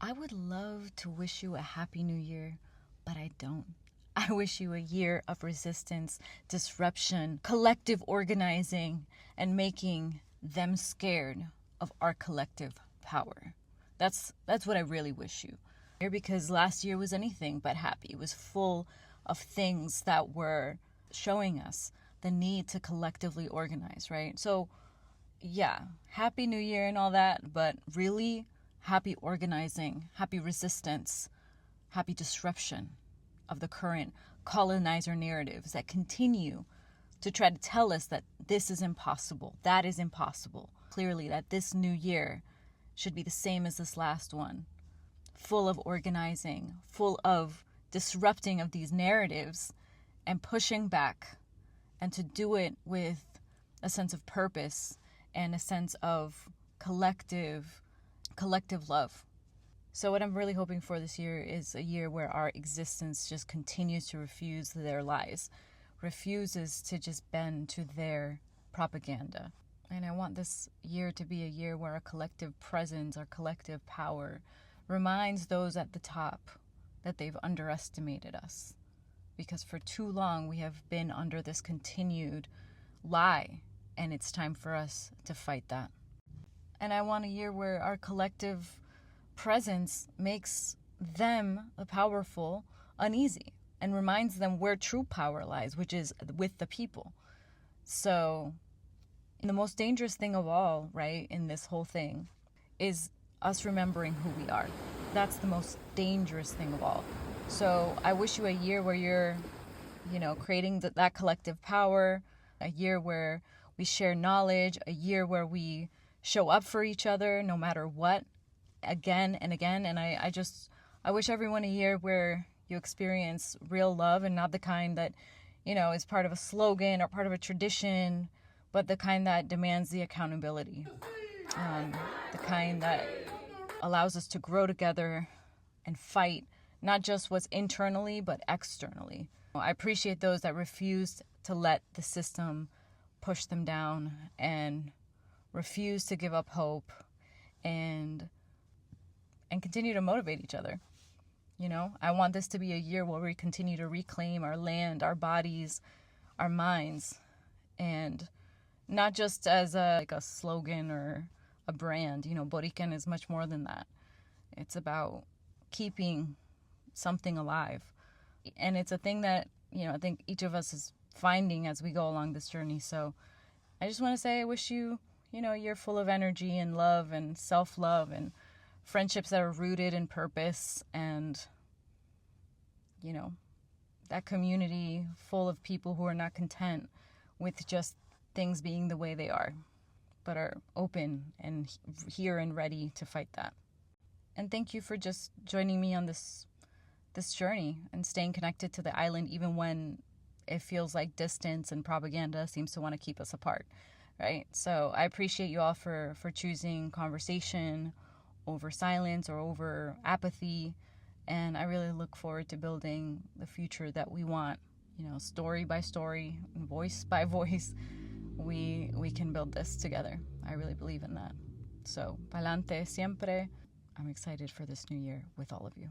I would love to wish you a happy new year, but I don't. I wish you a year of resistance, disruption, collective organizing, and making them scared of our collective power. That's what I really wish you. Because last year was anything but happy. It was full of things that were showing us the need to collectively organize, right? So, yeah, happy new year and all that, but really happy organizing, happy resistance, happy disruption of the current colonizer narratives that continue to try to tell us that this is impossible, that is impossible. Clearly, that this new year should be the same as this last one, full of organizing, full of disrupting of these narratives and pushing back, and to do it with a sense of purpose and a sense of collective love. So what I'm really hoping for this year is a year where our existence just continues to refuse their lies, refuses to just bend to their propaganda. And I want this year to be a year where our collective presence, our collective power reminds those at the top that they've underestimated us. Because for too long we have been under this continued lie, and it's time for us to fight that. And I want a year where our collective presence makes them, the powerful, uneasy and reminds them where true power lies, which is with the people. So the most dangerous thing of all, right, in this whole thing is us remembering who we are. That's the most dangerous thing of all. So I wish you a year where you're, creating that collective power, a year where we share knowledge, a year where we show up for each other no matter what, again and again. And I wish everyone a year where you experience real love, and not the kind that, is part of a slogan or part of a tradition, but the kind that demands the accountability, the kind that allows us to grow together and fight, not just what's internally, but externally. I appreciate those that refuse to let the system push them down and refuse to give up hope and continue to motivate each other. I want this to be a year where we continue to reclaim our land, our bodies, our minds, and not just as a slogan or a brand. Boricuan is much more than that. It's about keeping something alive. And it's a thing that, I think each of us is finding as we go along this journey. So I just want to say I wish you, a year full of energy and love and self-love and friendships that are rooted in purpose, and, that community full of people who are not content with just things being the way they are, but are open and here and ready to fight that. And thank you for just joining me on this journey and staying connected to the island, even when it feels like distance and propaganda seems to want to keep us apart, right? So I appreciate you all for choosing conversation over silence or over apathy. And I really look forward to building the future that we want, story by story, voice by voice. We can build this together. I really believe in that. So, Palante, siempre. I'm excited for this new year with all of you.